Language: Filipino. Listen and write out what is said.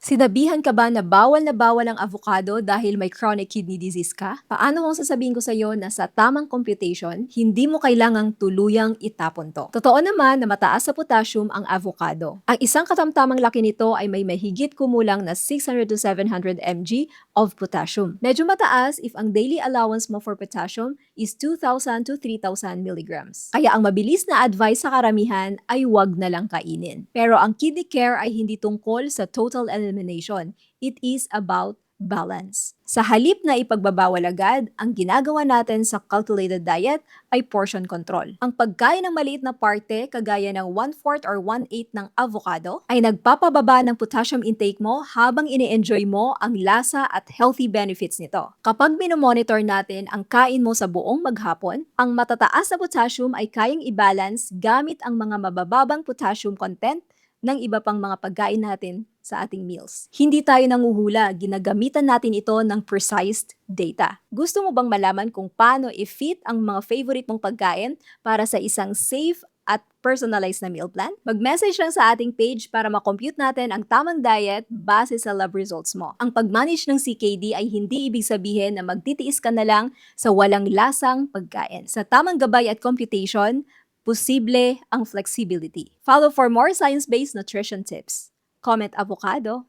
Sinabihan ka ba na bawal ang avocado dahil may chronic kidney disease ka? Paano kung sasabihin ko sa'yo na sa tamang computation, hindi mo kailangang tuluyang itapon to? Totoo naman na mataas sa potassium ang avocado. Ang isang katamtamang laki nito ay may mahigit kumulang na 600 to 700 mg of potassium. Medyo mataas if ang daily allowance mo for potassium is 2,000 to 3,000 milligrams. Kaya ang mabilis na advice sa karamihan ay wag na lang kainin. Pero ang kidney care ay hindi tungkol sa total elimination. It is about balance. Sa halip na ipagbabawal agad, ang ginagawa natin sa calculated diet ay portion control. Ang pagkain ng maliit na parte, kagaya ng 1/4 or 1/8 ng avocado, ay nagpapababa ng potassium intake mo habang ini-enjoy mo ang lasa at healthy benefits nito. Kapag minomonitor natin ang kain mo sa buong maghapon, ang matataas na potassium ay kayang i-balance gamit ang mga mabababang potassium content ng iba pang mga pagkain natin sa ating meals. Hindi tayo nanguhula, ginagamitan natin ito ng precise data. Gusto mo bang malaman kung paano i-fit ang mga favorite mong pagkain para sa isang safe at personalized na meal plan? Mag-message lang sa ating page para makompute natin ang tamang diet base sa lab results mo. Ang pag-manage ng CKD ay hindi ibig sabihin na magtitiis ka na lang sa walang lasang pagkain. Sa tamang gabay at computation, posible ang flexibility. Follow for more science-based nutrition tips. Comment avocado.